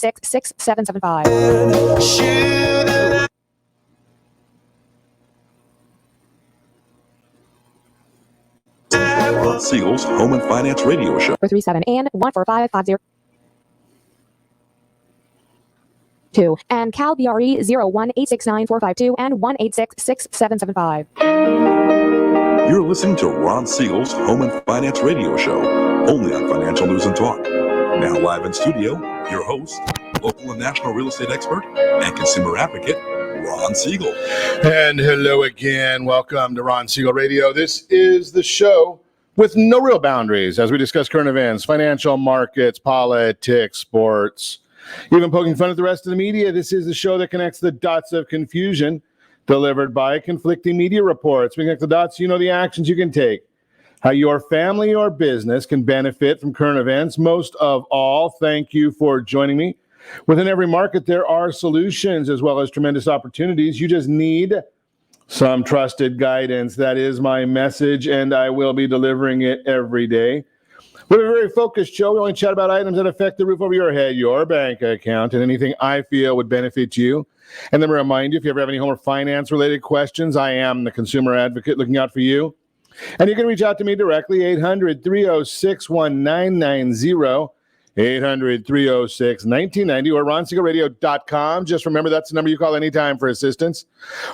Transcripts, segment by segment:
186-6775. Ron Siegel's Home and Finance Radio Show. 437 and 14550. 2 and Cal BRE 01869452 and 186-6775. You're listening to Ron Siegel's Home and Finance Radio Show, only on Financial News and Talk. Now live in studio, your host, local and national real estate expert and consumer advocate, Ron Siegel. And hello again. Welcome to Ron Siegel Radio. This is the show with no real boundaries as we discuss current events, financial markets, politics, sports, even poking fun at the rest of the media. This is the show that connects the dots of confusion delivered by conflicting media reports. We connect the dots, you know the actions you can take, how your family or business can benefit from current events. Most of all, thank you for joining me. Within every market, there are solutions as well as tremendous opportunities. You just need some trusted guidance. That is my message, and I will be delivering it every day. We have a very focused show. We only chat about items that affect the roof over your head, your bank account, and anything I feel would benefit you. And then remind you, if you ever have any home or finance-related questions, I am the consumer advocate looking out for you. And you can reach out to me directly, 800-306-1990, 800-306-1990, or ronsiegelradio.com. Just remember, that's the number you call anytime for assistance.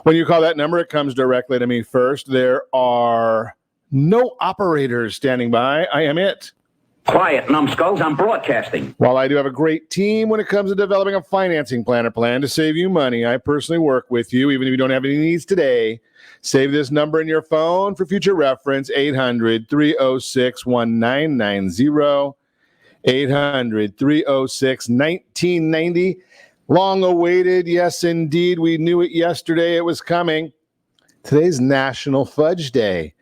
When you call that number, it comes directly to me first. There are no operators standing by. I am it. Quiet, numbskulls, I'm broadcasting. While I do have a great team when it comes to developing a financing plan or plan to save you money, I personally work with you, even if you don't have any needs today. Save this number in your phone for future reference, 800-306-1990, 800-306-1990. Long awaited, yes, indeed. We knew it yesterday. It was coming. Today's National Fudge Day.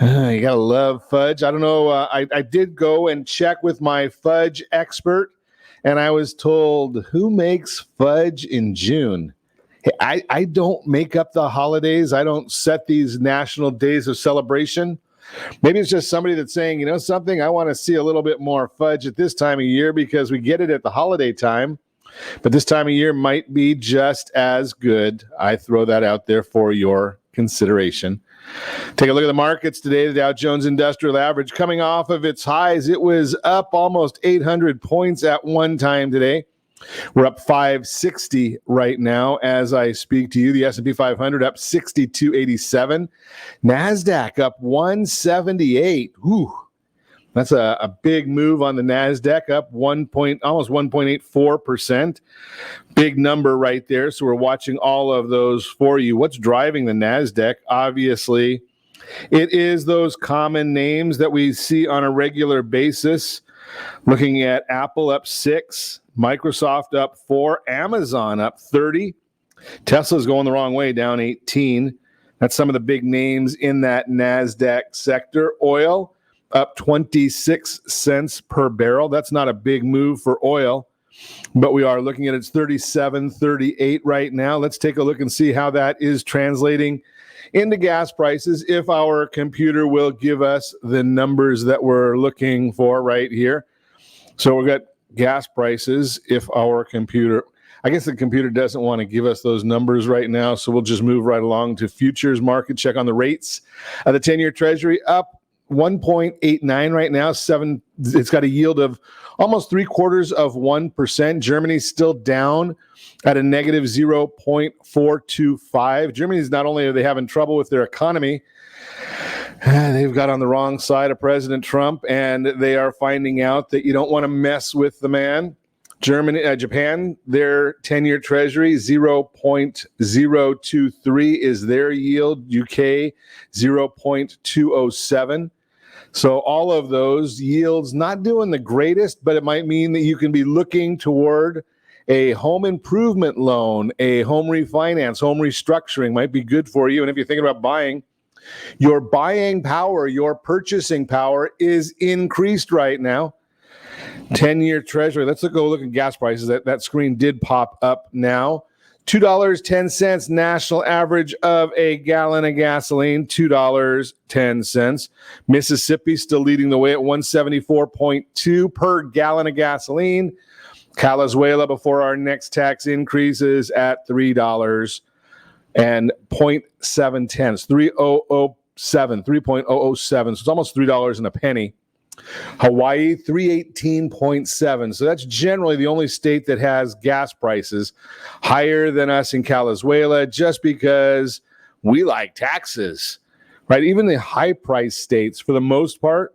You gotta love fudge. I don't know. I did go and check with my fudge expert, and I was told, who makes fudge in June? Hey, I don't make up the holidays. I don't set these national days of celebration. Maybe it's just somebody that's saying, you know something, I want to see a little bit more fudge at this time of year because we get it at the holiday time. But this time of year might be just as good. I throw that out there for your consideration. Take a look at the markets today. The Dow Jones Industrial Average coming off of its highs. It was up almost 800 points at one time today. We're up 560 right now as I speak to you. The S&P 500 up 62.87. Nasdaq up 178. Ooh, that's a big move on the Nasdaq, up almost 1.84%. Big number right there. So we're watching all of those for you. What's driving the Nasdaq? Obviously, it is those common names that we see on a regular basis. Looking at Apple up 6, Microsoft up 4, Amazon up 30. Tesla's going the wrong way, down 18. That's some of the big names in that Nasdaq sector. Oil up 26 cents per barrel. That's not a big move for oil, but we are looking at its 37.38 right now. Let's take a look and see how that is translating into gas prices, if our computer will give us the numbers that we're looking for right here. So we've got gas prices. If our computer, I guess the computer doesn't want to give us those numbers right now, so we'll just move right along to futures market. Check on the rates. The 10-year Treasury up 1.89 right now. It's got a yield of almost 0.75%. Germany's still down at a negative 0.425. Germany's not only are they having trouble with their economy, they've got on the wrong side of President Trump, and they are finding out that you don't want to mess with the man. Japan, their 10-year Treasury, 0.023 is their yield. UK, 0.207. So all of those yields not doing the greatest, but it might mean that you can be looking toward a home improvement loan, a home refinance, home restructuring might be good for you. And if you're thinking about buying, your buying power, your purchasing power is increased right now. 10-year Treasury. Let's go look at gas prices. That screen did pop up now. $2.10 national average of a gallon of gasoline, $2.10. Mississippi still leading the way at 174.2 per gallon of gasoline. Calizuela before our next tax increase is at $3 and 0.7 cents, 3.007. So it's almost $3 and a penny. Hawaii, 318.7. So that's generally the only state that has gas prices higher than us in Calizuela, just because we like taxes, right? Even the high price states, for the most part,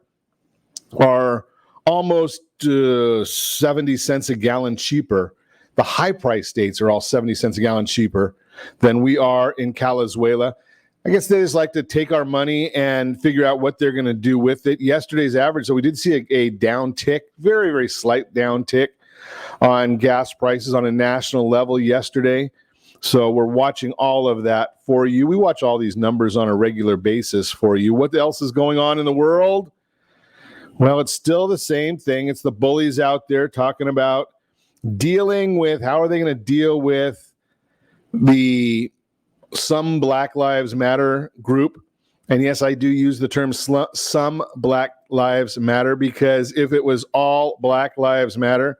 are almost 70 cents a gallon cheaper. The high price states are all 70 cents a gallon cheaper than we are in Calizuela. I guess they just like to take our money and figure out what they're going to do with it. Yesterday's average, so we did see a down tick, very, very slight down tick on gas prices on a national level yesterday. So we're watching all of that for you. We watch all these numbers on a regular basis for you. What else is going on in the world? Well, it's still the same thing. It's the bullies out there talking about dealing with, how are they going to deal with some Black Lives Matter group. And yes, I do use the term some Black Lives Matter, because if it was all Black Lives Matter,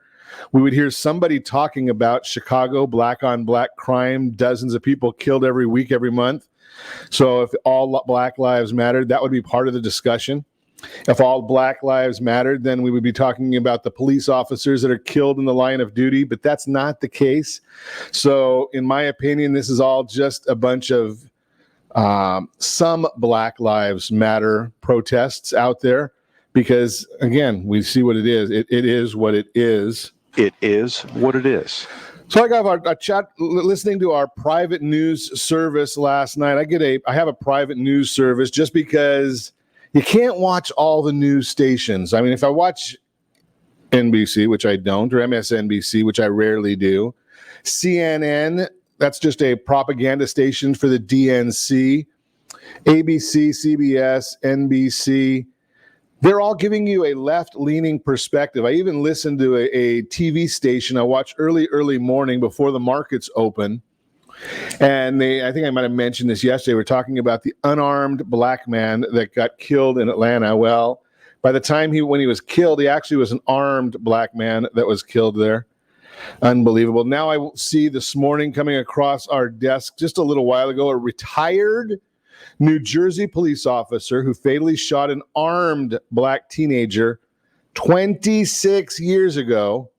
we would hear somebody talking about Chicago, black on black crime, dozens of people killed every week, every month. So if all Black Lives mattered, that would be part of the discussion. If all Black lives mattered, then we would be talking about the police officers that are killed in the line of duty, but that's not the case. So in my opinion, this is all just a bunch of some Black Lives Matter protests out there, because, again, we see what it is. It is what it is. It is what it is. So I got a chat listening to our private news service last night. I have a private news service just because you can't watch all the news stations. I mean, if I watch NBC, which I don't, or MSNBC, which I rarely do, CNN, that's just a propaganda station for the DNC, ABC, CBS, NBC, they're all giving you a left-leaning perspective. I even listened to a TV station I watch early morning before the markets open. And I think I might have mentioned this yesterday. We're talking about the unarmed black man that got killed in Atlanta. Well, by the time when he was killed, he actually was an armed black man that was killed there. Unbelievable. Now I see this morning coming across our desk just a little while ago, a retired New Jersey police officer who fatally shot an armed black teenager 26 years ago,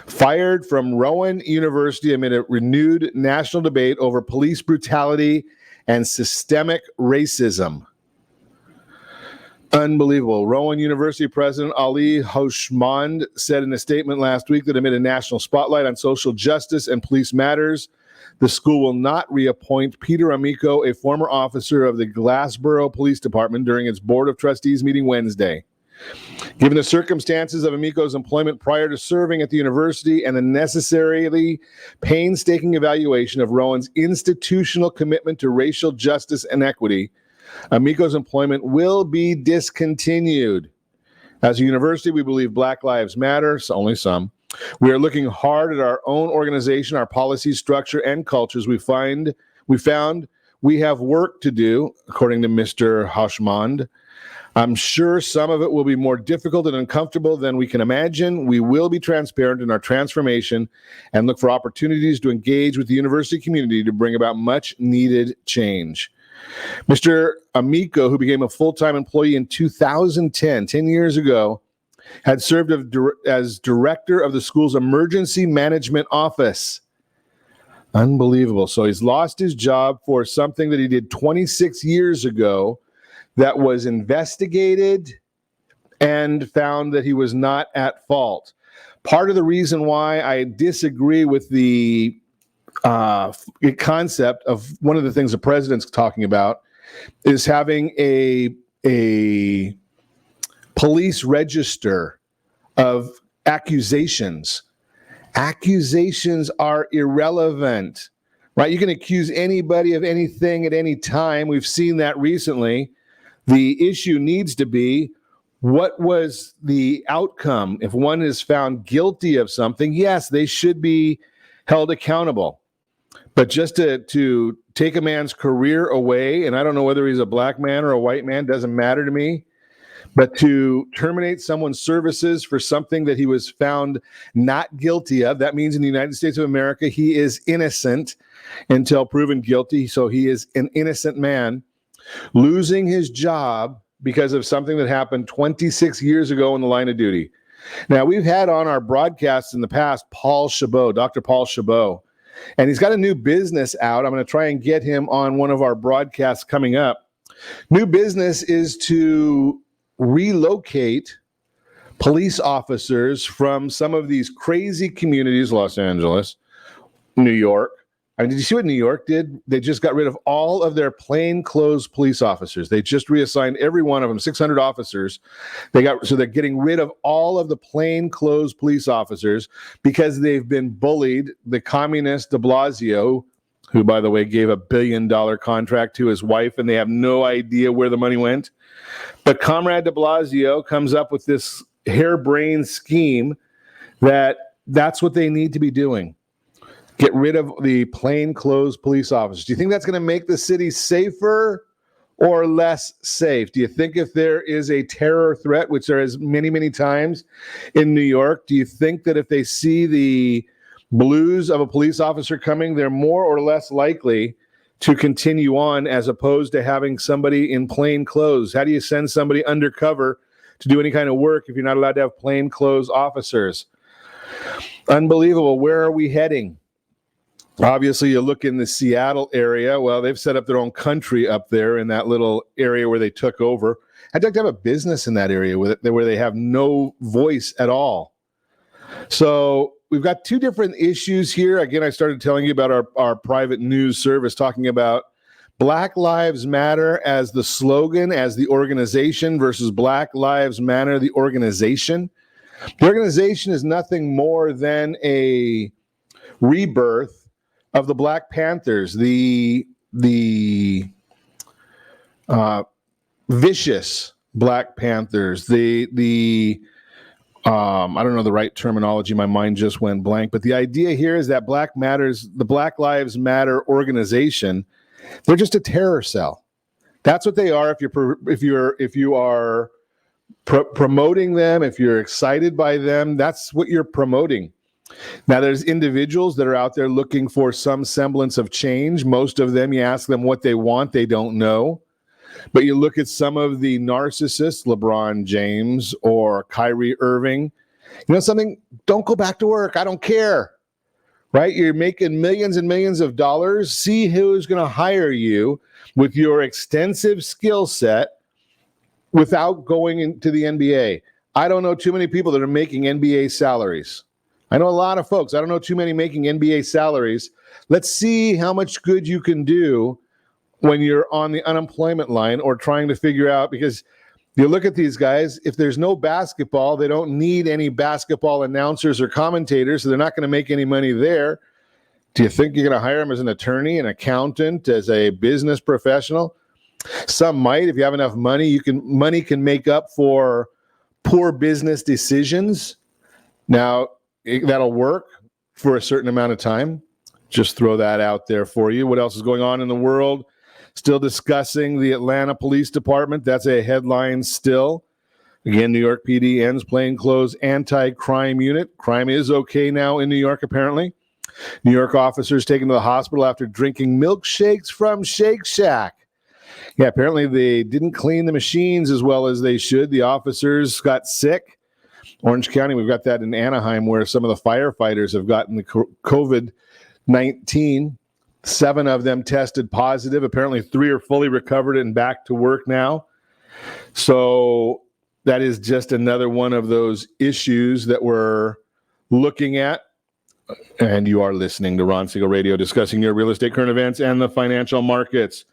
fired from Rowan University amid a renewed national debate over police brutality and systemic racism. Unbelievable. Rowan University President Ali Hoshmand said in a statement last week that amid a national spotlight on social justice and police matters, the school will not reappoint Peter Amico, a former officer of the Glassboro Police Department, during its Board of Trustees meeting Wednesday. Given the circumstances of Amico's employment prior to serving at the university and the necessarily painstaking evaluation of Rowan's institutional commitment to racial justice and equity, Amico's employment will be discontinued. As a university, we believe Black Lives Matter, so only some. We are looking hard at our own organization, our policy structure, and cultures. We found we have work to do, according to Mr. Hoshmand. I'm sure some of it will be more difficult and uncomfortable than we can imagine. We will be transparent in our transformation and look for opportunities to engage with the university community to bring about much needed change. Mr. Amico, who became a full-time employee in 2010, 10 years ago, had served as director of the school's emergency management office. Unbelievable. So he's lost his job for something that he did 26 years ago that was investigated and found that he was not at fault. Part of the reason why I disagree with the concept of one of the things the president's talking about is having a police register of accusations. Accusations are irrelevant, right? You can accuse anybody of anything at any time. We've seen that recently. The issue needs to be, what was the outcome? If one is found guilty of something, yes, they should be held accountable. But just to take a man's career away, and I don't know whether he's a black man or a white man, doesn't matter to me. But to terminate someone's services for something that he was found not guilty of, that means in the United States of America, he is innocent until proven guilty. So he is an innocent man losing his job because of something that happened 26 years ago in the line of duty. Now, we've had on our broadcasts in the past, Dr. Paul Chabot, and he's got a new business out. I'm going to try and get him on one of our broadcasts coming up. New business is to relocate police officers from some of these crazy communities, Los Angeles, New York. I mean, did you see what New York did? They just got rid of all of their plainclothes police officers. They just reassigned every one of them, 600 officers. So they're getting rid of all of the plainclothes police officers because they've been bullied. The communist de Blasio, who, by the way, gave $1 billion contract to his wife, and they have no idea where the money went. But Comrade de Blasio comes up with this harebrained scheme that's what they need to be doing. Get rid of the plainclothes police officers. Do you think that's going to make the city safer or less safe? Do you think if there is a terror threat, which there is many, many times in New York, do you think that if they see the blues of a police officer coming, they're more or less likely to continue on as opposed to having somebody in plain clothes? How do you send somebody undercover to do any kind of work if you're not allowed to have plain clothes officers? Unbelievable. Where are we heading? Obviously, you look in the Seattle area. Well, they've set up their own country up there in that little area where they took over. I'd like to have a business in that area where they have no voice at all. So we've got two different issues here. Again, I started telling you about our private news service, talking about Black Lives Matter as the slogan, as the organization, versus Black Lives Matter, the organization. The organization is nothing more than a rebirth of the Black Panthers, the vicious Black Panthers, I don't know the right terminology. My mind just went blank. But the idea here is that the Black Lives Matter organization, they're just a terror cell. That's what they are. If you are promoting them, if you're excited by them, that's what you're promoting. Now, there's individuals that are out there looking for some semblance of change. Most of them, you ask them what they want, they don't know. But you look at some of the narcissists, LeBron James or Kyrie Irving, you know something? Don't go back to work. I don't care. Right? You're making millions and millions of dollars. See who's going to hire you with your extensive skill set without going into the NBA. I don't know too many people that are making NBA salaries. I know a lot of folks. I don't know too many making NBA salaries. Let's see how much good you can do when you're on the unemployment line or trying to figure out, because you look at these guys, if there's no basketball, they don't need any basketball announcers or commentators, so they're not going to make any money there. Do you think you're going to hire them as an attorney, an accountant, as a business professional? Some might. If you have enough money, money can make up for poor business decisions. Now, that'll work for a certain amount of time. Just throw that out there for you. What else is going on in the world? Still discussing the Atlanta Police Department. That's a headline still. Again, New York PD ends plainclothes anti-crime unit. Crime is okay now in New York, apparently. New York officers taken to the hospital after drinking milkshakes from Shake Shack. Yeah, apparently they didn't clean the machines as well as they should. The officers got sick. Orange County, we've got that in Anaheim, where some of the firefighters have gotten the COVID-19. 7 of them tested positive. Apparently 3 are fully recovered and back to work now. So that is just another one of those issues that we're looking at. And you are listening to Ron Siegel Radio, discussing your real estate current events and the financial markets.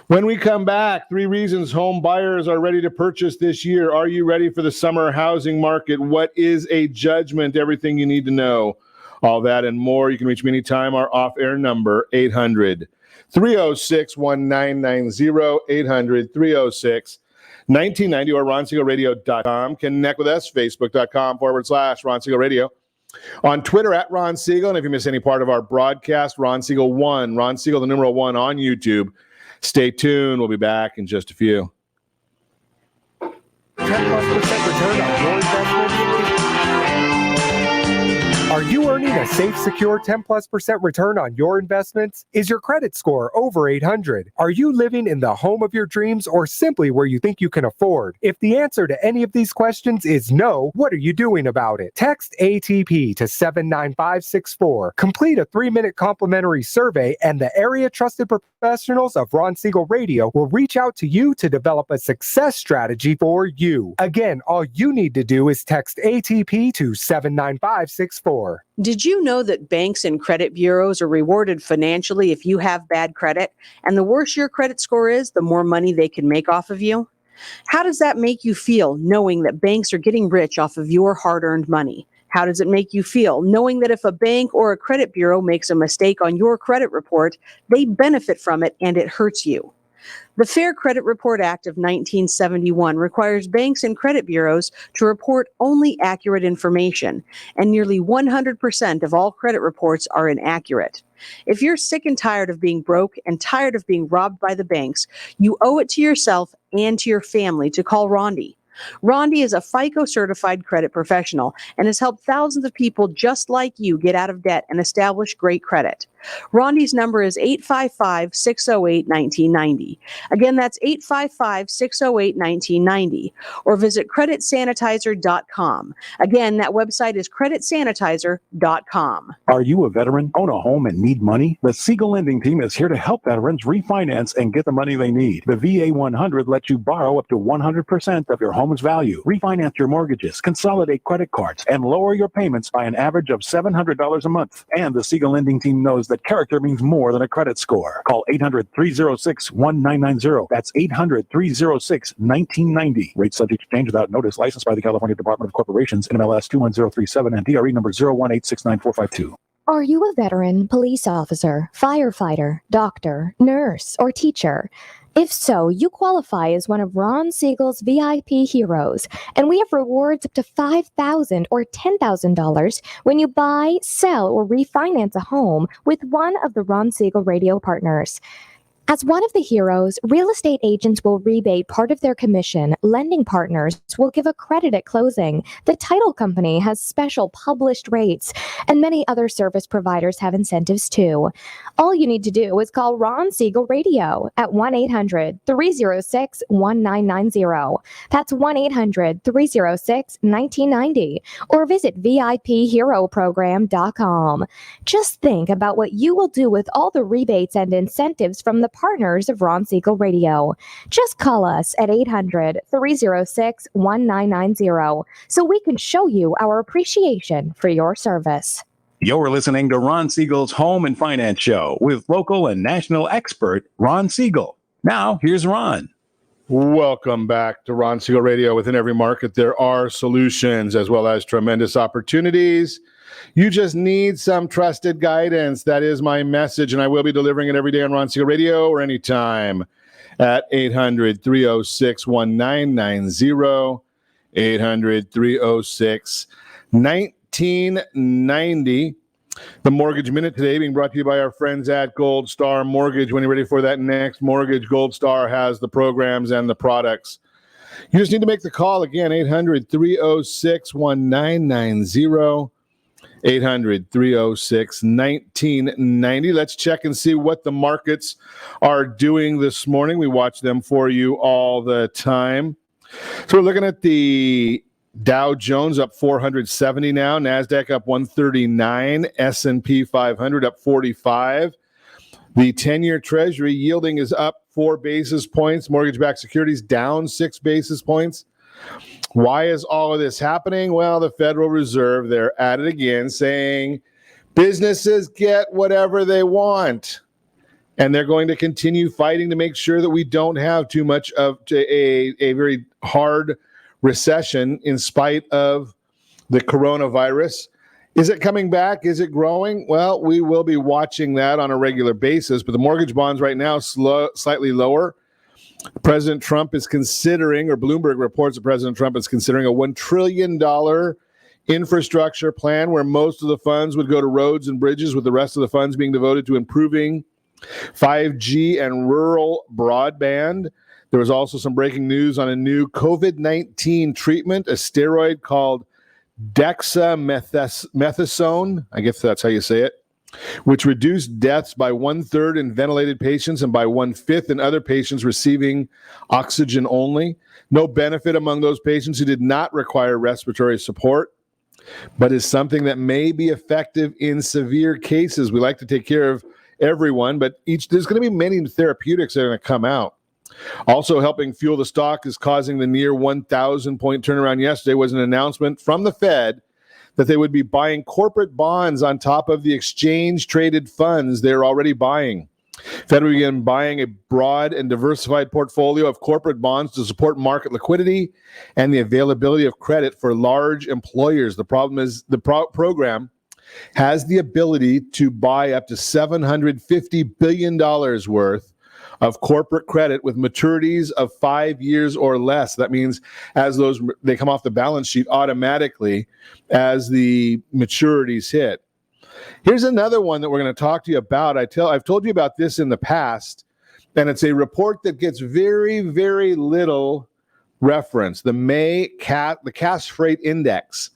When we come back, 3 reasons home buyers are ready to purchase this year. Are you ready for the summer housing market? What is a judgment? Everything you need to know. All that and more. You can reach me anytime. Our off-air number, 800-306-1990, 800-306-1990, or RonSiegelRadio.com. Connect with us, Facebook.com/Ron Siegel Radio. On Twitter, at Ron Siegel. And if you miss any part of our broadcast, Ron Siegel 1, Ron Siegel, the numeral 1 on YouTube. Stay tuned. We'll be back in just a few. 10+% return on your investment? Are you earning a safe, secure 10+% return on your investments? Is your credit score over 800? Are you living in the home of your dreams or simply where you think you can afford? If the answer to any of these questions is no, what are you doing about it? Text ATP to 79564. Complete a 3-minute complimentary survey and the area trusted professionals of Ron Siegel Radio will reach out to you to develop a success strategy for you. Again, all you need to do is text ATP to 79564. Did you know that banks and credit bureaus are rewarded financially if you have bad credit? And the worse your credit score is, the more money they can make off of you? How does that make you feel, knowing that banks are getting rich off of your hard-earned money? How does it make you feel, knowing that if a bank or a credit bureau makes a mistake on your credit report, they benefit from it and it hurts you? The Fair Credit Report Act of 1971 requires banks and credit bureaus to report only accurate information, and nearly 100% of all credit reports are inaccurate. If you're sick and tired of being broke and tired of being robbed by the banks, you owe it to yourself and to your family to call Rondi. Rondi is a FICO-certified credit professional and has helped thousands of people just like you get out of debt and establish great credit. Rondi's number is 855-608-1990. Again, that's 855-608-1990. Or visit creditsanitizer.com. Again, that website is creditsanitizer.com. Are you a veteran, own a home, and need money? The Siegel Lending Team is here to help veterans refinance and get the money they need. The VA 100 lets you borrow up to 100% of your home's value, refinance your mortgages, consolidate credit cards, and lower your payments by an average of $700 a month. And the Siegel Lending Team knows that character means more than a credit score. Call 800-306-1990. That's 800-306-1990. Rates subject to change without notice. Licensed by the California Department of Corporations, NMLS 21037, and DRE number 018694452. Are you a veteran, police officer, firefighter, doctor, nurse, or teacher? If so, you qualify as one of Ron Siegel's VIP heroes, and we have rewards up to $5,000 or $10,000 when you buy, sell, or refinance a home with one of the Ron Siegel radio partners. As one of the heroes, real estate agents will rebate part of their commission, lending partners will give a credit at closing, the title company has special published rates, and many other service providers have incentives too. All you need to do is call Ron Siegel Radio at 1-800-306-1990. That's 1-800-306-1990, or visit VIPHeroProgram.com. Just think about what you will do with all the rebates and incentives from the partners of Ron Siegel Radio. Just call us at 800-306-1990 so we can show you our appreciation for your service. You're listening to Ron Siegel's Home and Finance Show with local and national expert Ron Siegel. Now, here's Ron. Welcome back to Ron Siegel Radio. Within every market, there are solutions as well as tremendous opportunities. You just need some trusted guidance. That is my message, and I will be delivering it every day on Ron Siegel Radio or anytime at 800-306-1990, 800-306-1990. The Mortgage Minute today being brought to you by our friends at Gold Star Mortgage. When you're ready for that next mortgage, Gold Star has the programs and the products. You just need to make the call again, 800-306-1990. 800-306-1990. Let's check and see what the markets are doing this morning. We watch them for you all the time. So we're looking at the Dow Jones up 470 now, Nasdaq up 139, S&P 500 up 45. The 10-year Treasury yielding is up 4 basis points. Mortgage-backed securities down 6 basis points. Why is all of this happening? Well, the Federal Reserve, they're at it again, saying businesses get whatever they want. And they're going to continue fighting to make sure that we don't have too much of a very hard recession in spite of the coronavirus. Is it coming back? Is it growing? Well, we will be watching that on a regular basis. But the mortgage bonds right now slightly lower. President Trump is considering, or Bloomberg reports that President Trump is considering a $1 trillion infrastructure plan where most of the funds would go to roads and bridges, with the rest of the funds being devoted to improving 5G and rural broadband. There was also some breaking news on a new COVID-19 treatment, a steroid called dexamethasone, I guess that's how you say it, which reduced deaths by 1/3 in ventilated patients and by 1/5 in other patients receiving oxygen only. No benefit among those patients who did not require respiratory support, but is something that may be effective in severe cases. We like to take care of everyone, but there's going to be many therapeutics that are going to come out. Also helping fuel the stock is causing the near 1,000 point turnaround yesterday was an announcement from the Fed that they would be buying corporate bonds on top of the exchange-traded funds they're already buying. Fed will begin buying a broad and diversified portfolio of corporate bonds to support market liquidity and the availability of credit for large employers. The problem is the program has the ability to buy up to $750 billion worth of corporate credit with maturities of 5 years or less. That means as they come off the balance sheet automatically as the maturities hit. Here's another one that we're going to talk to you about. I've told you about this in the past, and it's a report that gets very, very little reference. The Cass Freight Index.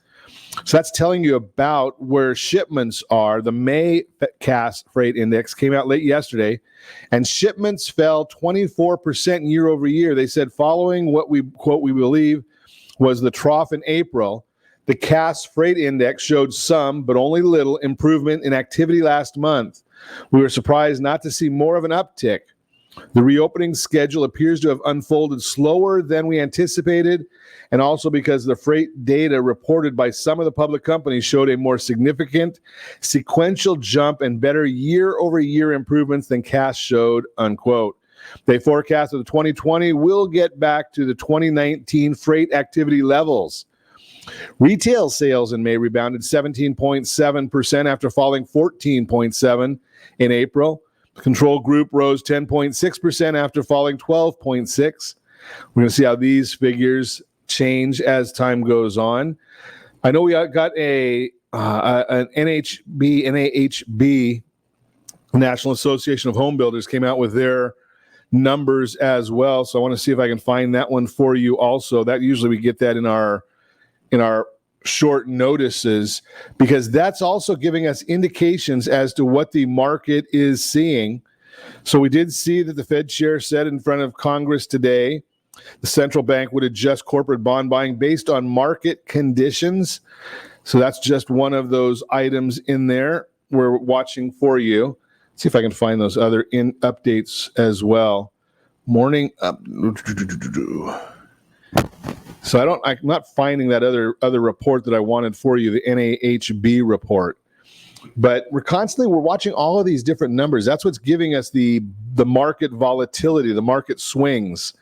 So that's telling you about where shipments are. The May Cass Freight Index came out late yesterday, and shipments fell 24% year over year. They said following what we believe was the trough in April, the Cass Freight Index showed some, but only little, improvement in activity last month. We were surprised not to see more of an uptick. The reopening schedule appears to have unfolded slower than we anticipated, and also because the freight data reported by some of the public companies showed a more significant sequential jump and better year-over-year improvements than Cass showed, unquote. They forecast that 2020 will get back to the 2019 freight activity levels. Retail sales in May rebounded 17.7% after falling 14.7% in April. The control group rose 10.6% after falling 12.6%. We're going to see how these figures change as time goes on. I know we got an NAHB, National Association of Home Builders, came out with their numbers as well. So I want to see if I can find that one for you also. That usually we get that in our short notices, because that's also giving us indications as to what the market is seeing. So we did see that the Fed chair said in front of Congress today the central bank would adjust corporate bond buying based on market conditions. So that's just one of those items in there we're watching for you. Let's see if I can find those other updates as well. Morning up. So I'm not finding that other report that I wanted for you, the NAHB report. But we're watching all of these different numbers. That's what's giving us the market volatility, the market swings.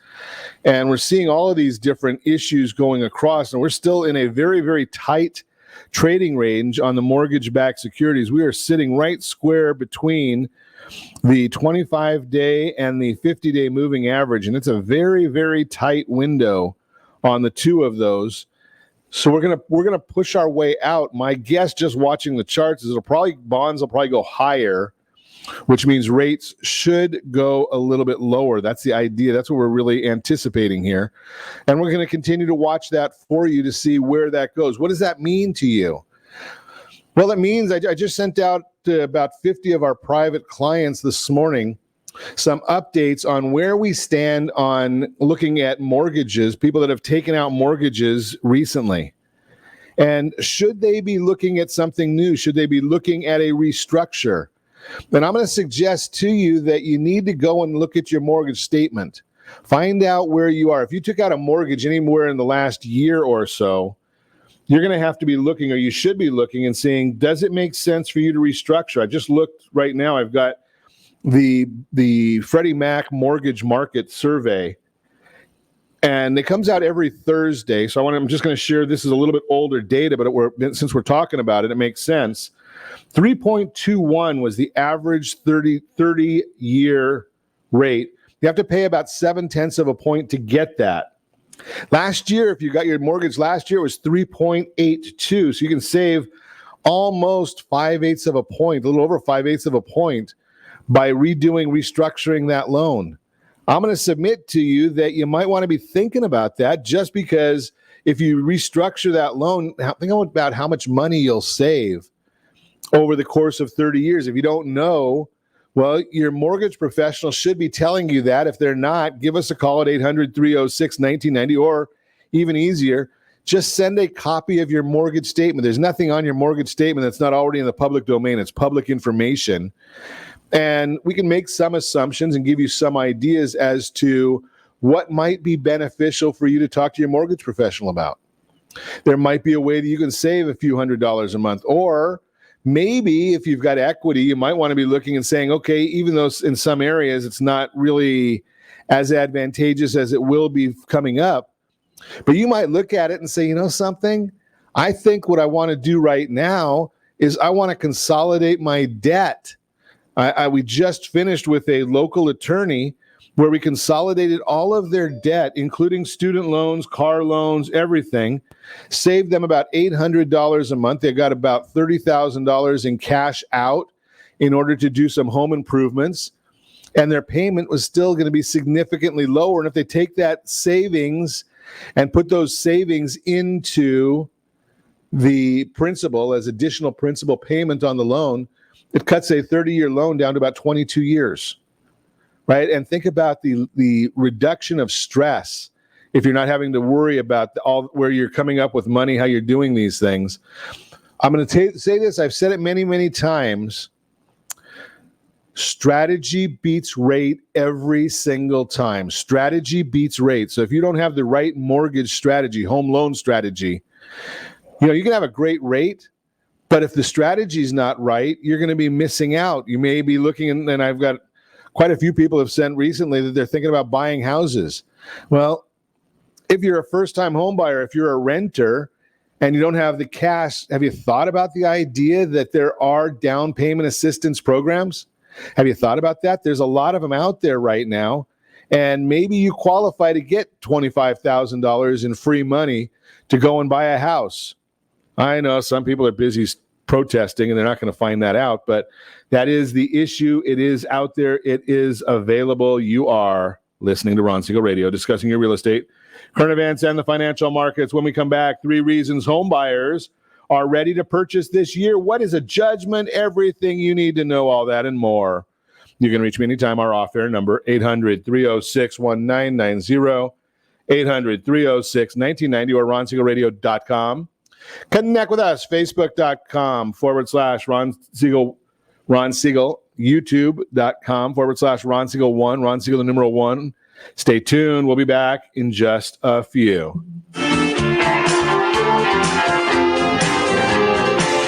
And we're seeing all of these different issues going across, and we're still in a very, very tight trading range on the mortgage-backed securities. We are sitting right square between the 25-day and the 50-day moving average, and it's a very, very tight window on the two of those. So we're gonna push our way out. My guess, just watching the charts, is bonds will probably go higher, which means rates should go a little bit lower. That's the idea. That's what we're really anticipating here. And we're going to continue to watch that for you to see where that goes. What does that mean to you? Well, it means I just sent out to about 50 of our private clients this morning some updates on where we stand on looking at mortgages, people that have taken out mortgages recently. And should they be looking at something new? Should they be looking at a restructure? And I'm going to suggest to you that you need to go and look at your mortgage statement. Find out where you are. If you took out a mortgage anywhere in the last year or so, you're going to have to be looking, or you should be looking and seeing, does it make sense for you to restructure? I just looked right now. I've got the Freddie Mac mortgage market survey, and it comes out every Thursday. So I'm just going to share, this is a little bit older data, but since we're talking about it, it makes sense. 3.21 was the average 30-year rate. You have to pay about 0.7 of a point to get that. Last year, if you got your mortgage last year, it was 3.82. So you can save almost 5/8 of a point, a little over 5/8 of a point, by restructuring that loan. I'm going to submit to you that you might want to be thinking about that, just because if you restructure that loan, think about how much money you'll save over the course of 30 years. If you don't know, well, your mortgage professional should be telling you that. If they're not, give us a call at 800-306-1990, or even easier, just send a copy of your mortgage statement. There's nothing on your mortgage statement that's not already in the public domain. It's public information. And we can make some assumptions and give you some ideas as to what might be beneficial for you to talk to your mortgage professional about. There might be a way that you can save a few $100s a month, or maybe if you've got equity, you might want to be looking and saying, okay, even though in some areas it's not really as advantageous as it will be coming up, but you might look at it and say, you know something, I think what I want to do right now is I want to consolidate my debt. We just finished with a local attorney where we consolidated all of their debt, including student loans, car loans, everything, saved them about $800 a month. They got about $30,000 in cash out in order to do some home improvements, and their payment was still going to be significantly lower. And if they take that savings and put those savings into the principal as additional principal payment on the loan, it cuts a 30-year loan down to about 22 years, right? And think about the reduction of stress if you're not having to worry about where you're coming up with money, how you're doing these things. I'm going to say this. I've said it many, many times. Strategy beats rate every single time. Strategy beats rate. So if you don't have the right mortgage strategy, home loan strategy, you can have a great rate, but if the strategy is not right, you're going to be missing out. You may be looking, and I've got quite a few people have sent recently that they're thinking about buying houses. Well, if you're a first-time home buyer, if you're a renter and you don't have the cash, have you thought about the idea that there are down payment assistance programs? Have you thought about that? There's a lot of them out there right now, and maybe you qualify to get $25,000 in free money to go and buy a house. I know some people are busy protesting and they're not going to find that out, but that is the issue. It is out there. It is available. You are listening to Ron Siegel Radio, discussing your real estate, current events, and the financial markets. When we come back, 3 reasons home buyers are ready to purchase this year. What is a judgment? Everything you need to know, all that and more. You can reach me anytime. Our off-air number, 800-306-1990, 800-306-1990, or ronsiegelradio.com. Connect with us, facebook.com/Ron Siegel, youtube.com/Ron Siegel 1, Ron Siegel the numeral 1. Stay tuned. We'll be back in just a few.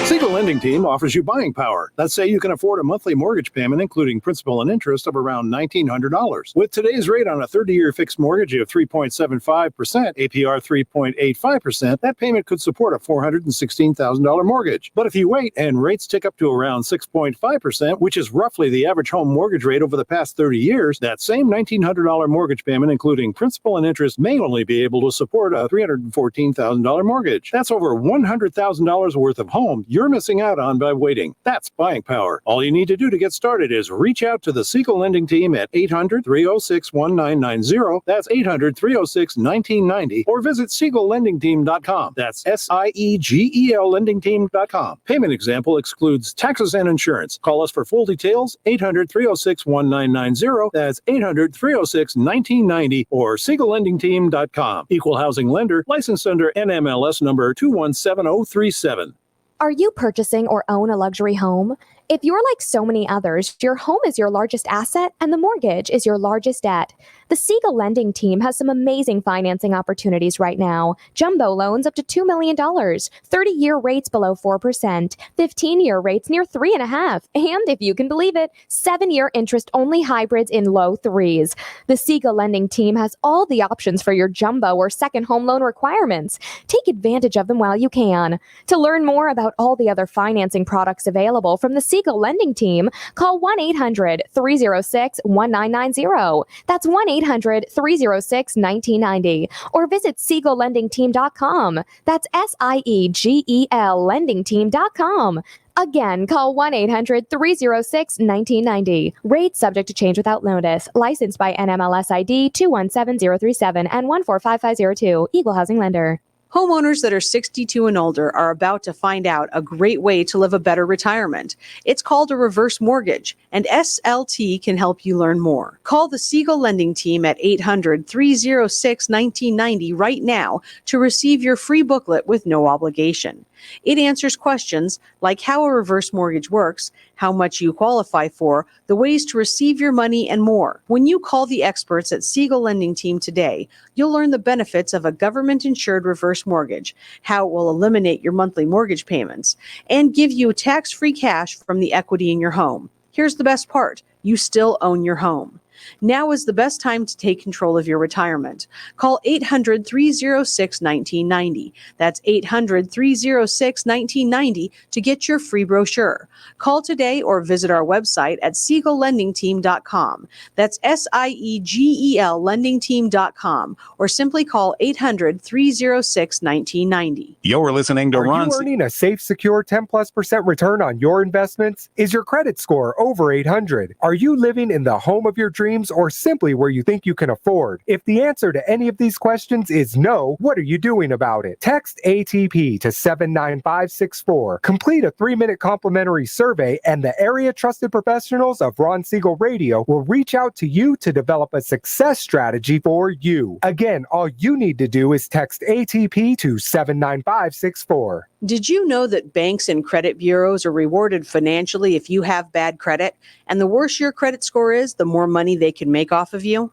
Siegel Lending Team offers you buying power. Let's say you can afford a monthly mortgage payment, including principal and interest, of around $1,900. With today's rate on a 30-year fixed mortgage of 3.75%, APR 3.85%, that payment could support a $416,000 mortgage. But if you wait and rates tick up to around 6.5%, which is roughly the average home mortgage rate over the past 30 years, that same $1,900 mortgage payment, including principal and interest, may only be able to support a $314,000 mortgage. That's over $100,000 worth of home you're missing out on by waiting. That's buying power. All you need to do to get started is reach out to the Siegel Lending Team at 800-306-1990. That's 800-306-1990. Or visit SiegelLendingTeam.com. That's SIEGEL LendingTeam.com. Payment example excludes taxes and insurance. Call us for full details, 800-306-1990. That's 800-306-1990 or SiegelLendingTeam.com. Equal housing lender, licensed under NMLS number 217037. Are you purchasing or own a luxury home? If you're like so many others, your home is your largest asset and the mortgage is your largest debt. The Siegel Lending Team has some amazing financing opportunities right now. Jumbo loans up to $2 million, 30-year rates below 4%, 15-year rates near 3.5%, and if you can believe it, 7-year interest-only hybrids in low 3s. The Siegel Lending Team has all the options for your jumbo or second home loan requirements. Take advantage of them while you can. To learn more about all the other financing products available from the Siegel Lending Team, call 1-800-306-1990. That's 1-800-306-1990. Or visit SiegelLendingTeam.com. That's SIEGEL LendingTeam.com. Again, call 1-800-306-1990. Rates subject to change without notice. Licensed by NMLS ID 217037 and 145502. Equal housing lender. Homeowners that are 62 and older are about to find out a great way to live a better retirement. It's called a reverse mortgage, and SLT can help you learn more. Call the Siegel Lending Team at 800-306-1990 right now to receive your free booklet with no obligation. It answers questions like how a reverse mortgage works, how much you qualify for, the ways to receive your money, and more. When you call the experts at Siegel Lending Team today, you'll learn the benefits of a government-insured reverse mortgage, how it will eliminate your monthly mortgage payments, and give you tax-free cash from the equity in your home. Here's the best part. You still own your home. Now is the best time to take control of your retirement. Call 800-306-1990. That's 800-306-1990 to get your free brochure. Call today or visit our website at SiegelLendingTeam.com. That's SIEGEL lendingteam.com, or simply call 800-306-1990. You're listening to Are Ron you earning a safe, secure 10+% return on your investments? Is your credit score over 800? Are you living in the home of your dreams or simply where you think you can afford? If the answer to any of these questions is no, what are you doing about it? Text ATP to 79564. Complete a 3-minute complimentary survey, and the area trusted professionals of Ron Siegel Radio will reach out to you to develop a success strategy for you. Again, all you need to do is text ATP to 79564. Did you know that banks and credit bureaus are rewarded financially if you have bad credit? And the worse your credit score is, the more money they can make off of you?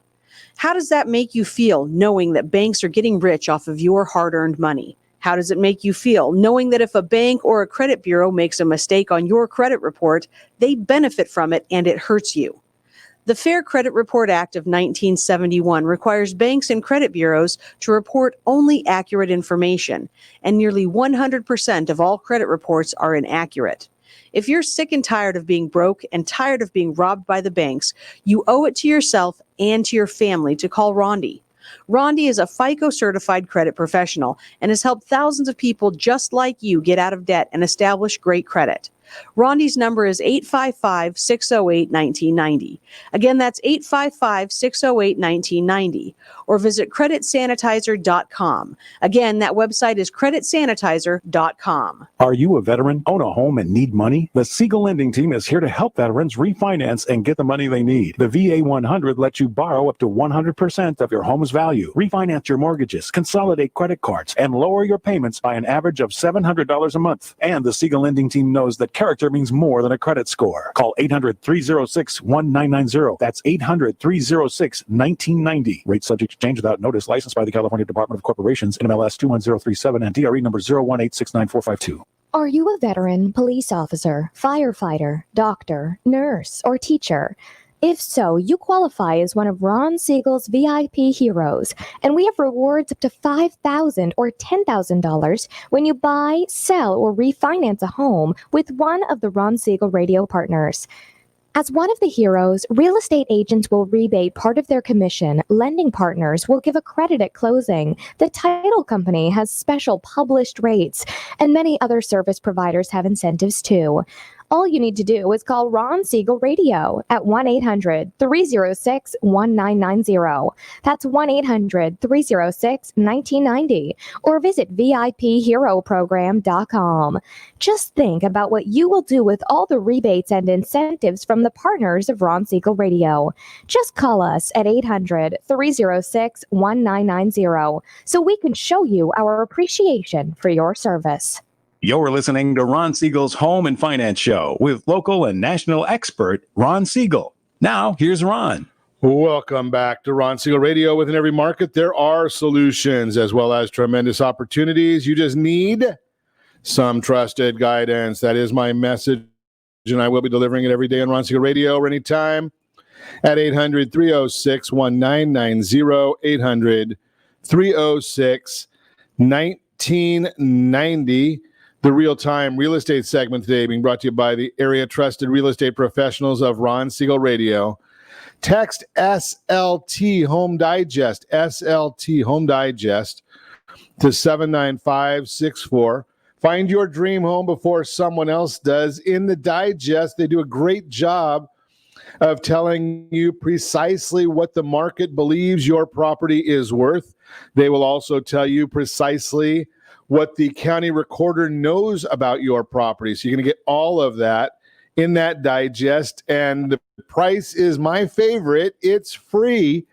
How does that make you feel, knowing that banks are getting rich off of your hard-earned money? How does it make you feel, knowing that if a bank or a credit bureau makes a mistake on your credit report, they benefit from it and it hurts you? The Fair Credit Report Act of 1971 requires banks and credit bureaus to report only accurate information, and nearly 100% of all credit reports are inaccurate. If you're sick and tired of being broke and tired of being robbed by the banks, you owe it to yourself and to your family to call Rondi. Rondi is a FICO-certified credit professional and has helped thousands of people just like you get out of debt and establish great credit. Rondi's number is 855-608-1990. Again, that's 855-608-1990. Or visit creditsanitizer.com. Again, that website is creditsanitizer.com. Are you a veteran, own a home, and need money? The Siegel Lending Team is here to help veterans refinance and get the money they need. The VA 100 lets you borrow up to 100% of your home's value, refinance your mortgages, consolidate credit cards, and lower your payments by an average of $700 a month. And the Siegel Lending Team knows that character means more than a credit score. Call 800-306-1990. That's 800-306-1990. Rates subject to change without notice. Licensed by the California Department of Corporations, NMLS 21037, and DRE number 018694552. Are you a veteran, police officer, firefighter, doctor, nurse, or teacher? If so, you qualify as one of Ron Siegel's VIP heroes, and we have rewards up to $5,000 or $10,000 when you buy, sell, or refinance a home with one of the Ron Siegel radio partners. As one of the heroes, real estate agents will rebate part of their commission, lending partners will give a credit at closing, the title company has special published rates, and many other service providers have incentives too. All you need to do is call Ron Siegel Radio at 1-800-306-1990. That's 1-800-306-1990. Or visit VIPHeroProgram.com. Just think about what you will do with all the rebates and incentives from the partners of Ron Siegel Radio. Just call us at 800-306-1990 so we can show you our appreciation for your service. You're listening to Ron Siegel's Home and Finance Show with local and national expert Ron Siegel. Now, here's Ron. Welcome back to Ron Siegel Radio. Within every market, there are solutions as well as tremendous opportunities. You just need some trusted guidance. That is my message, and I will be delivering it every day on Ron Siegel Radio or anytime at 800-306-1990, 800-306-1990. The real-time real estate segment today being brought to you by the area trusted real estate professionals of Ron Siegel Radio. Text SLT Home Digest, SLT Home Digest to 79564. Find your dream home before someone else does. In the digest, they do a great job of telling you precisely what the market believes your property is worth. They will also tell you precisely what the county recorder knows about your property. So you're going to get all of that in that digest. And the price is my favorite. It's free,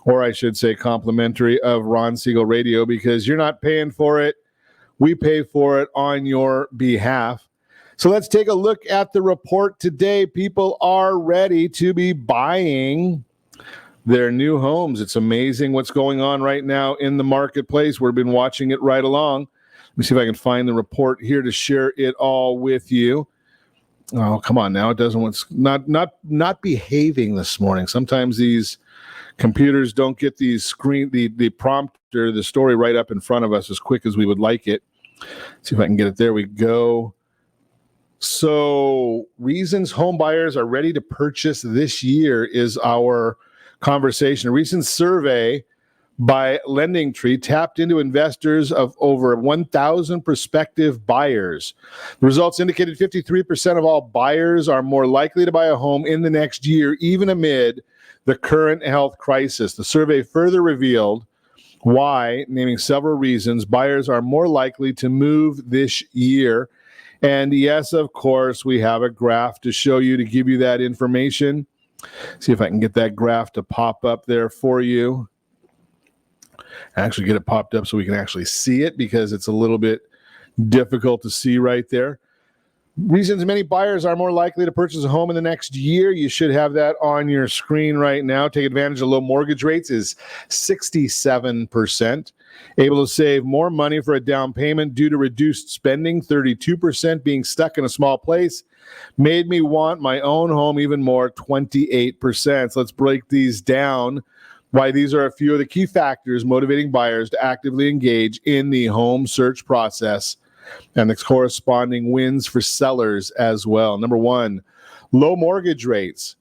or I should say complimentary, of Ron Siegel Radio, because you're not paying for it. We pay for it on your behalf. So let's take a look at the report today. People are ready to be buying their new homes. It's amazing what's going on right now in the marketplace. We've been watching it right along. Let me see if I can find the report here to share it all with you. Oh, come on now. It doesn't want not behaving this morning. Sometimes these computers don't get these the prompter, the story right up in front of us as quick as we would like it. Let's see if I can get it. There we go. So, reasons home buyers are ready to purchase this year is our conversation. A recent survey by LendingTree tapped into investors of over 1,000 prospective buyers. The results indicated 53% of all buyers are more likely to buy a home in the next year, even amid the current health crisis. The survey further revealed why, naming several reasons, buyers are more likely to move this year. And yes, of course, we have a graph to show you, to give you that information. See if I can get that graph to pop up there for you. Actually get it popped up so we can actually see it, because it's a little bit difficult to see right there. Reasons many buyers are more likely to purchase a home in the next year. You should have that on your screen right now. Take advantage of low mortgage rates is 67%. Able to save more money for a down payment due to reduced spending, 32%. Being stuck in a small place made me want my own home even more, 28%. So let's break these down. Why these are a few of the key factors motivating buyers to actively engage in the home search process, and the corresponding wins for sellers as well. Number one, low mortgage rates.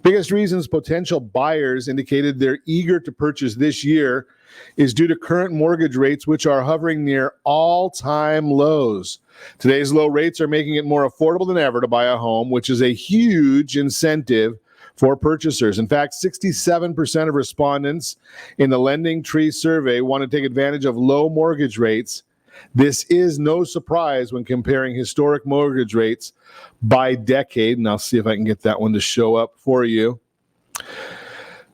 Biggest reasons potential buyers indicated they're eager to purchase this year is due to current mortgage rates, which are hovering near all-time lows. Today's low rates are making it more affordable than ever to buy a home, which is a huge incentive for purchasers. In fact, 67% of respondents in the LendingTree survey want to take advantage of low mortgage rates. This is no surprise when comparing historic mortgage rates by decade. And I'll see if I can get that one to show up for you.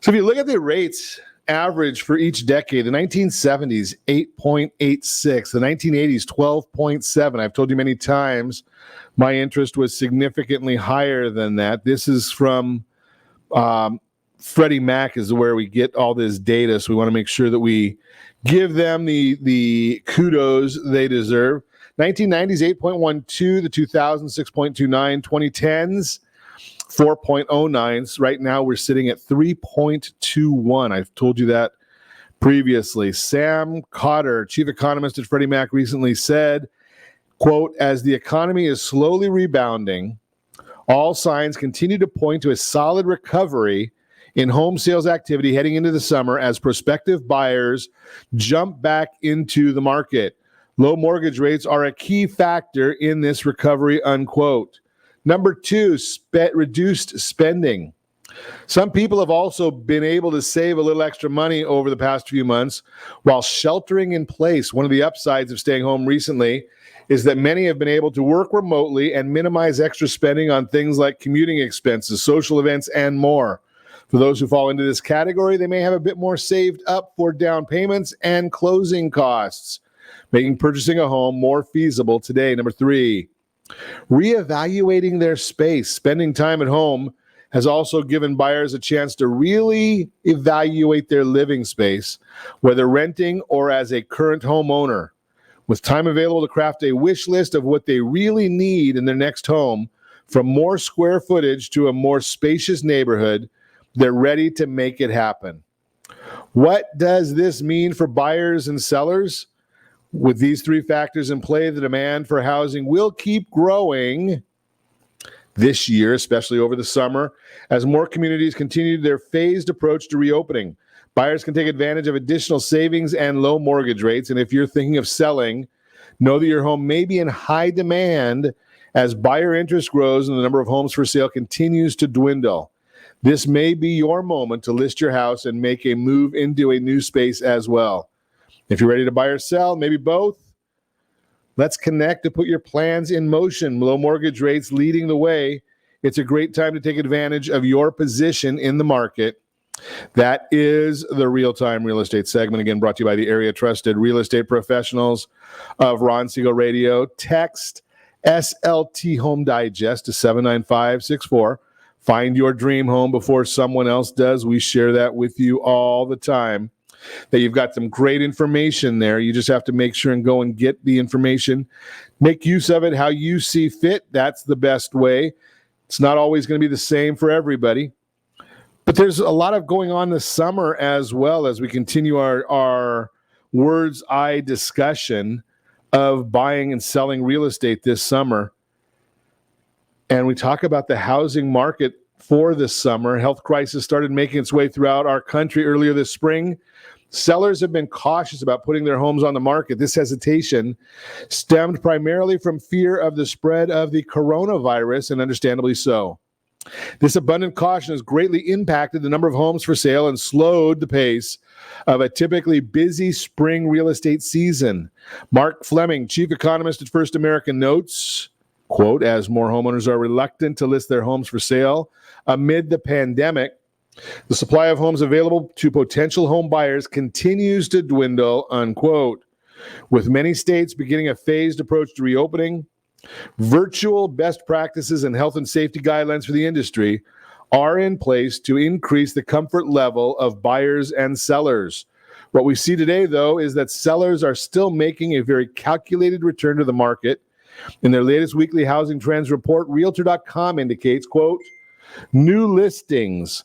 So if you look at the rates average for each decade, the 1970s, 8.86, the 1980s, 12.7. I've told you many times my interest was significantly higher than that. This is from Freddie Mac is where we get all this data, so we want to make sure that we give them the kudos they deserve. 1990s, 8.12, the 2000s, 6.29, 2010s, 4.09. Right now, we're sitting at 3.21. I've told you that previously. Sam Cotter, chief economist at Freddie Mac, recently said, quote, as the economy is slowly rebounding, all signs continue to point to a solid recovery in home sales activity heading into the summer as prospective buyers jump back into the market. Low mortgage rates are a key factor in this recovery, unquote. Number two, reduced spending. Some people have also been able to save a little extra money over the past few months while sheltering in place. One of the upsides of staying home recently is that many have been able to work remotely and minimize extra spending on things like commuting expenses, social events, and more. For those who fall into this category, they may have a bit more saved up for down payments and closing costs, making purchasing a home more feasible today. Number three, reevaluating their space. Spending time at home has also given buyers a chance to really evaluate their living space, whether renting or as a current homeowner. With time available to craft a wish list of what they really need in their next home, from more square footage to a more spacious neighborhood, they're ready to make it happen. What does this mean for buyers and sellers? With these three factors in play, the demand for housing will keep growing this year, especially over the summer, as more communities continue their phased approach to reopening. Buyers can take advantage of additional savings and low mortgage rates. And if you're thinking of selling, Know that your home may be in high demand as buyer interest grows and the number of homes for sale continues to dwindle. This may be your moment to list your house and make a move into a new space as well. If you're ready to buy or sell, maybe both, let's connect to put your plans in motion. Low mortgage rates leading the way. It's a great time to take advantage of your position in the market. That is the Real-Time Real Estate segment, again, brought to you by the area trusted real estate professionals of Ron Siegel Radio. Text SLT Home Digest to 79564. Find your dream home before someone else does. We share that with you all the time. That you've got some great information there. You just have to make sure and go and get the information. Make use of it how you see fit. That's the best way. It's not always going to be the same for everybody. But there's a lot of going on this summer as well as we continue our Word's Eye discussion of buying and selling real estate this summer. And we talk about the housing market for this summer. Health crisis started making its way throughout our country earlier this spring. Sellers have been cautious about putting their homes on the market. This hesitation stemmed primarily from fear of the spread of the coronavirus, and understandably so. This abundant caution has greatly impacted the number of homes for sale and slowed the pace of a typically busy spring real estate season. Mark Fleming, chief economist at First American, notes, quote, as more homeowners are reluctant to list their homes for sale amid the pandemic, the supply of homes available to potential home buyers continues to dwindle, unquote. With many states beginning a phased approach to reopening, virtual best practices and health and safety guidelines for the industry are in place to increase the comfort level of buyers and sellers. What we see today, though, is that sellers are still making a very calculated return to the market. In their latest weekly housing trends report, Realtor.com indicates, quote, new listings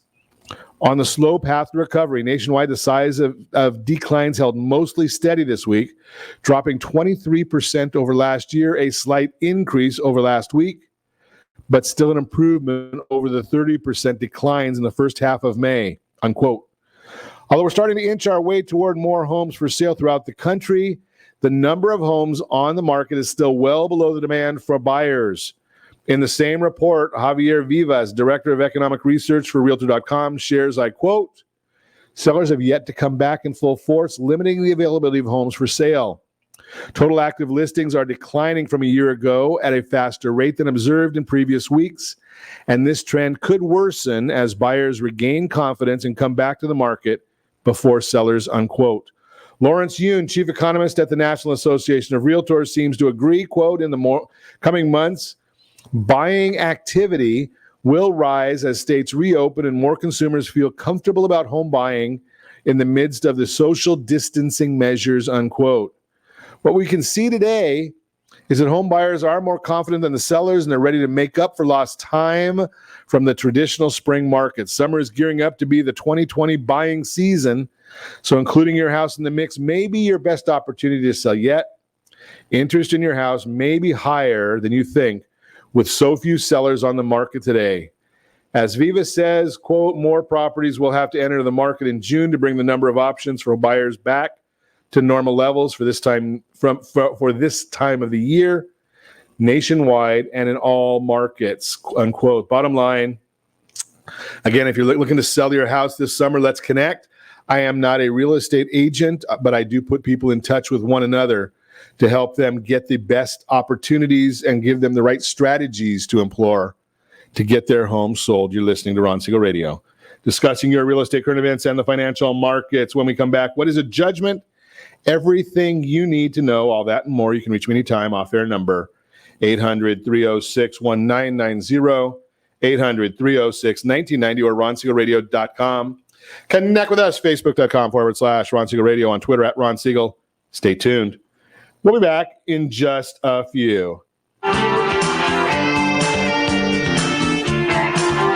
on the slow path to recovery. Nationwide, the size of declines held mostly steady this week, dropping 23% over last year, a slight increase over last week, but still an improvement over the 30% declines in the first half of May, unquote. Although we're starting to inch our way toward more homes for sale throughout the country, the number of homes on the market is still well below the demand for buyers. In the same report, Javier Vivas, director of economic research for Realtor.com, shares, I quote, sellers have yet to come back in full force, limiting the availability of homes for sale. Total active listings are declining from a year ago at a faster rate than observed in previous weeks, and this trend could worsen as buyers regain confidence and come back to the market before sellers, unquote. Lawrence Yoon, chief economist at the National Association of Realtors, seems to agree, quote, in the coming months, buying activity will rise as states reopen and more consumers feel comfortable about home buying in the midst of the social distancing measures, unquote. What we can see today is that home buyers are more confident than the sellers, and they're ready to make up for lost time from the traditional spring market. Summer is gearing up to be the 2020 buying season, so including your house in the mix may be your best opportunity to sell yet. Interest in your house may be higher than you think with so few sellers on the market today. As Viva says, quote, more properties will have to enter the market in June to bring the number of options for buyers back to normal levels for this time for this time of the year, nationwide and in all markets, unquote. Bottom line, again, if you're looking to sell your house this summer, let's connect. I am not a real estate agent, but I do put people in touch with one another to help them get the best opportunities and give them the right strategies to employ to get their home sold. You're listening to Ron Siegel Radio, discussing your real estate current events and the financial markets. When we come back, what is a judgment? Everything you need to know, all that and more. You can reach me anytime, off-air number, 800-306-1990, 800-306-1990, or ronsiegelradio.com. Connect with us, facebook.com/Ron Siegel Radio, on Twitter @Ron Siegel. Stay tuned. We'll be back in just a few.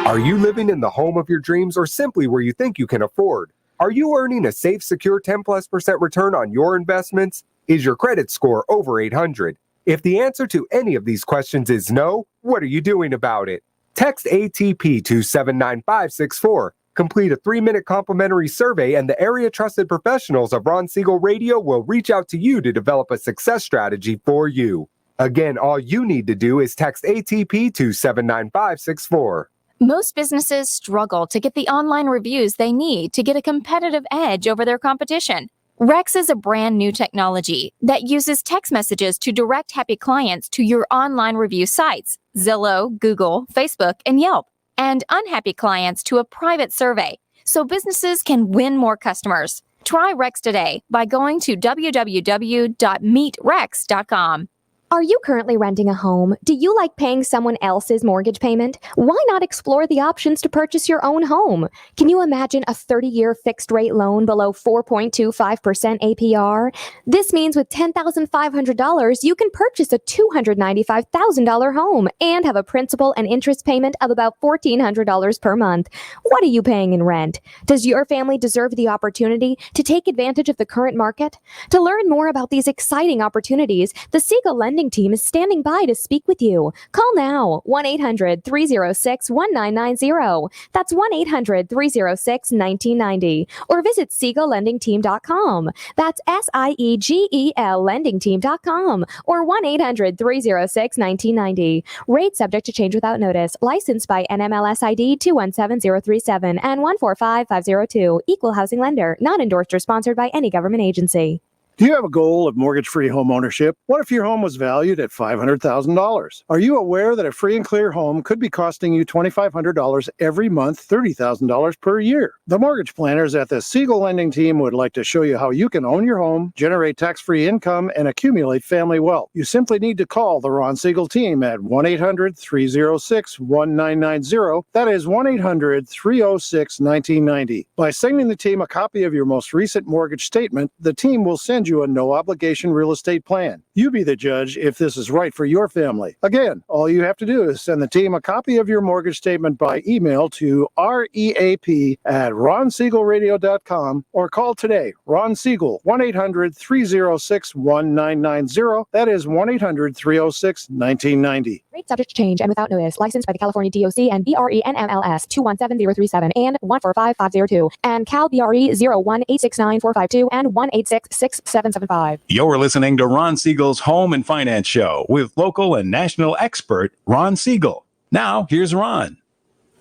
Are you living in the home of your dreams or simply where you think you can afford? Are you earning a safe, secure 10+% return on your investments? Is your credit score over 800? If the answer to any of these questions is no, what are you doing about it? Text ATP to 79564. Complete a 3-minute complimentary survey and the area trusted professionals of Ron Siegel Radio will reach out to you to develop a success strategy for you. Again, all you need to do is text ATP to 79564. Most businesses struggle to get the online reviews they need to get a competitive edge over their competition. Rex is a brand new technology that uses text messages to direct happy clients to your online review sites, Zillow, Google, Facebook, and Yelp, and unhappy clients to a private survey, so businesses can win more customers. Try Rex today by going to www.meetrex.com. Are you currently renting a home? Do you like paying someone else's mortgage payment? Why not explore the options to purchase your own home? Can you imagine a 30-year fixed-rate loan below 4.25% APR? This means with $10,500, you can purchase a $295,000 home and have a principal and interest payment of about $1,400 per month. What are you paying in rent? Does your family deserve the opportunity to take advantage of the current market? To learn more about these exciting opportunities, the Siegel Lending Team is standing by to speak with you. Call now, 1-800-306-1990. That's 1-800-306-1990. Or visit SiegelLendingTeam.com. That's SIEGEL LendingTeam.com. Or 1-800-306-1990. Rate subject to change without notice. Licensed by NMLS ID 217037 and 145502. Equal housing lender. Not endorsed or sponsored by any government agency. Do you have a goal of mortgage-free home ownership? What if your home was valued at $500,000? Are you aware that a free and clear home could be costing you $2,500 every month, $30,000 per year? The mortgage planners at the Siegel Lending Team would like to show you how you can own your home, generate tax-free income, and accumulate family wealth. You simply need to call the Ron Siegel Team at 1-800-306-1990. That is 1-800-306-1990. By sending the team a copy of your most recent mortgage statement, the team will send you a no-obligation real estate plan. You be the judge if this is right for your family. Again, all you have to do is send the team a copy of your mortgage statement by email to reap@ronsiegelradio.com or call today. Ron Siegel, 1-800-306-1990. That is 1-800-306-1990. Rate subject to change and without notice. Licensed by the California DOC and BRENMLS 217037 and 145502 and Cal BRE 01869452 and 1866775. You're listening to Ron Siegel's Home and Finance Show with local and national expert Ron Siegel. Now, here's Ron.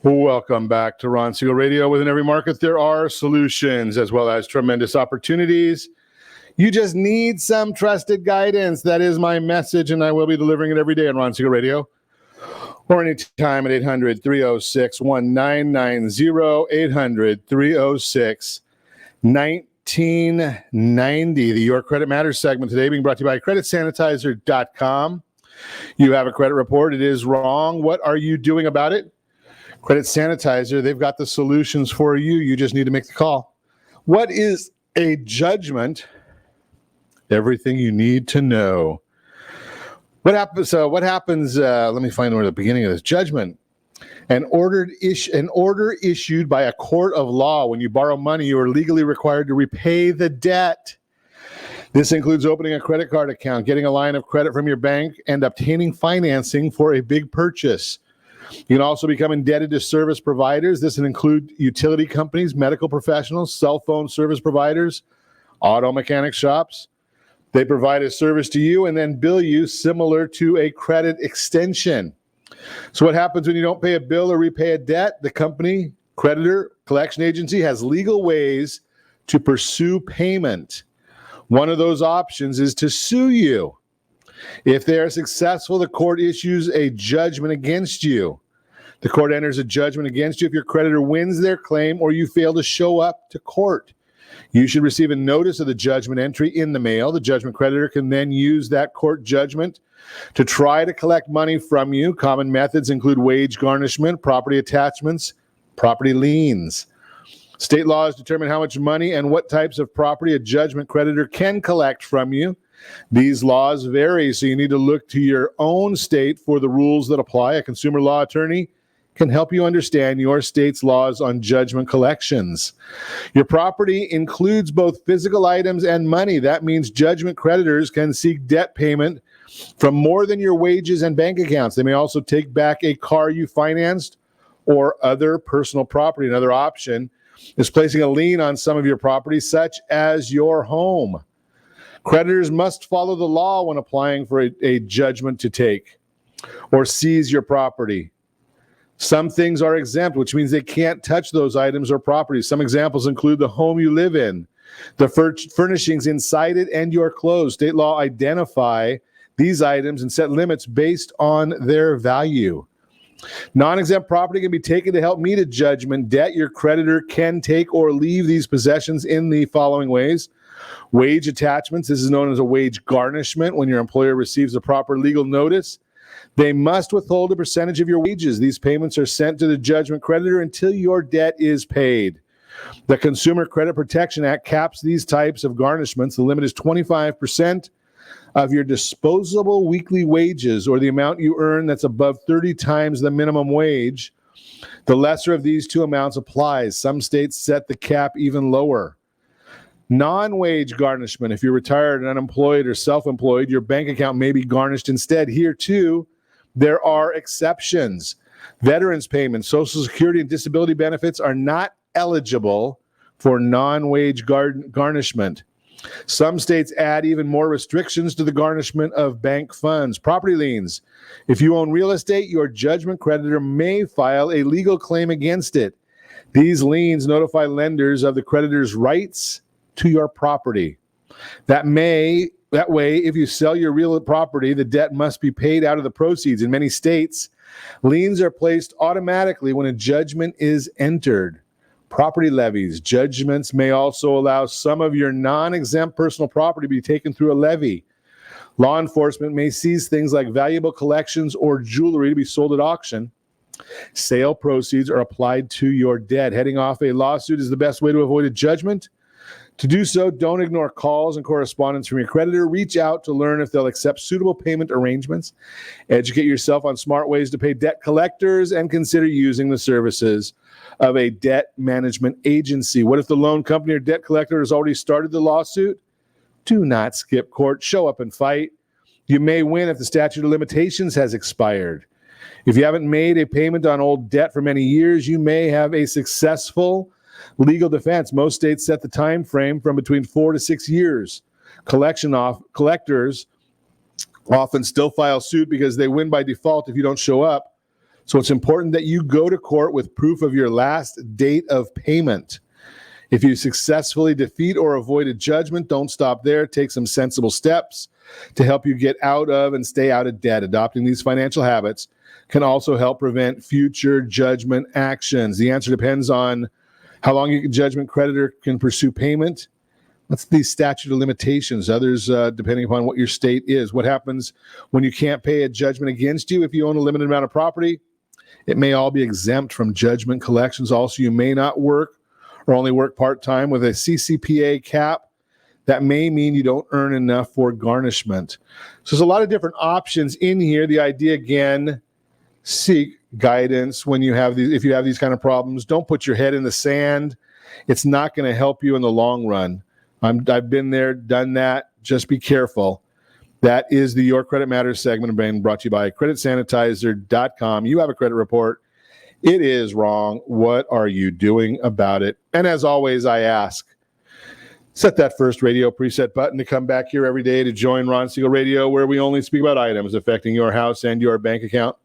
Welcome back to Ron Siegel Radio. Within every market, there are solutions as well as tremendous opportunities. You just need some trusted guidance. That is my message, and I will be delivering it every day on Ron Siegel Radio or anytime at 800-306-1990, 800-306-1990. The Your Credit Matters segment today being brought to you by CreditSanitizer.com. You have a credit report. It is wrong. What are you doing about it? Credit Sanitizer, they've got the solutions for you. You just need to make the call. What is a judgment? Everything you need to know. What happens? Let me find where the beginning of this judgment. An order issued by a court of law. When you borrow money, you are legally required to repay the debt. This includes opening a credit card account, getting a line of credit from your bank, and obtaining financing for a big purchase. You can also become indebted to service providers. This can include utility companies, medical professionals, cell phone service providers, auto mechanic shops. They provide a service to you and then bill you similar to a credit extension. So what happens when you don't pay a bill or repay a debt? The company, creditor, collection agency has legal ways to pursue payment. One of those options is to sue you. If they are successful, the court issues a judgment against you. The court enters a judgment against you if your creditor wins their claim or you fail to show up to court. You should receive a notice of the judgment entry in the mail. The judgment creditor can then use that court judgment to try to collect money from you. Common methods include wage garnishment, property attachments, property liens. State laws determine how much money and what types of property a judgment creditor can collect from you. These laws vary, so you need to look to your own state for the rules that apply. A consumer law attorney can help you understand your state's laws on judgment collections. Your property includes both physical items and money. That means judgment creditors can seek debt payment from more than your wages and bank accounts. They may also take back a car you financed or other personal property. Another option is placing a lien on some of your property, such as your home. Creditors must follow the law when applying for a judgment to take or seize your property. Some things are exempt, which means they can't touch those items or properties. Some examples include the home you live in, the furnishings inside it, and your clothes. State law identify these items and set limits based on their value. Non-exempt property can be taken to help meet a judgment debt. Your creditor can take or leave these possessions in the following ways. Wage attachments. This is known as a wage garnishment. When your employer receives a proper legal notice, they must withhold a percentage of your wages. These payments are sent to the judgment creditor until your debt is paid. The Consumer Credit Protection Act caps these types of garnishments. The limit is 25% of your disposable weekly wages, or the amount you earn that's above 30 times the minimum wage. The lesser of these two amounts applies. Some states set the cap even lower. Non-wage garnishment. If you're retired and unemployed or self-employed, your bank account may be garnished instead. Here, too, there are exceptions. Veterans payments, Social Security, and disability benefits are not eligible for non-wage garnishment. Some states add even more restrictions to the garnishment of bank funds. Property liens. If you own real estate, your judgment creditor may file a legal claim against it. These liens notify lenders of the creditor's rights to your property. That way, if you sell your real property, the debt must be paid out of the proceeds. In many states, liens are placed automatically when a judgment is entered. Property levies. Judgments may also allow some of your non-exempt personal property to be taken through a levy. Law enforcement may seize things like valuable collections or jewelry to be sold at auction. Sale proceeds are applied to your debt. Heading off a lawsuit is the best way to avoid a judgment. To do so, don't ignore calls and correspondence from your creditor. Reach out to learn if they'll accept suitable payment arrangements. Educate yourself on smart ways to pay debt collectors and consider using the services of a debt management agency. What if the loan company or debt collector has already started the lawsuit? Do not skip court. Show up and fight. You may win if the statute of limitations has expired. If you haven't made a payment on old debt for many years, you may have a successful legal defense. Most states set the time frame from between 4 to 6 years. Collectors often still file suit because they win by default if you don't show up. So it's important that you go to court with proof of your last date of payment. If you successfully defeat or avoid a judgment, don't stop there. Take some sensible steps to help you get out of and stay out of debt. Adopting these financial habits can also help prevent future judgment actions. The answer depends on how long your judgment creditor can pursue payment. What's the statute of limitations? Others, depending upon what your state is. What happens when you can't pay a judgment against you? If you own a limited amount of property, it may all be exempt from judgment collections. Also, you may not work or only work part-time with a CCPA cap. That may mean you don't earn enough for garnishment. So there's a lot of different options in here. The idea, again, seek guidance when you have these. If you have these kind of problems, don't put your head in the sand. It's not going to help you in the long run. I've been there, done that. Just be careful. That is the Your Credit Matters segment being brought to you by creditsanitizer.com. You have a credit report. It is wrong. What are you doing about it? And as always, I ask, set that first radio preset button to come back here every day to join Ron Siegel Radio, where we only speak about items affecting your house and your bank account.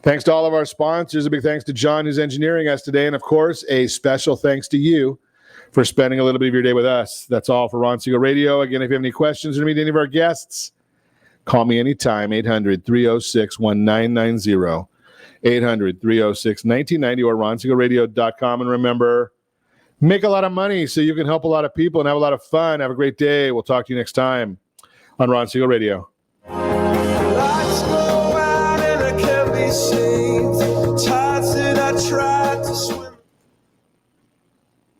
Thanks to all of our sponsors. A big thanks to John, who's engineering us today. And, of course, a special thanks to you for spending a little bit of your day with us. That's all for Ron Siegel Radio. Again, if you have any questions or to meet any of our guests, call me anytime, 800-306-1990, 800-306-1990, or ronsiegelradio.com. And remember, make a lot of money so you can help a lot of people and have a lot of fun. Have a great day. We'll talk to you next time on Ron Siegel Radio. Lights go out and I can't be seen. Tides that I tried to swim.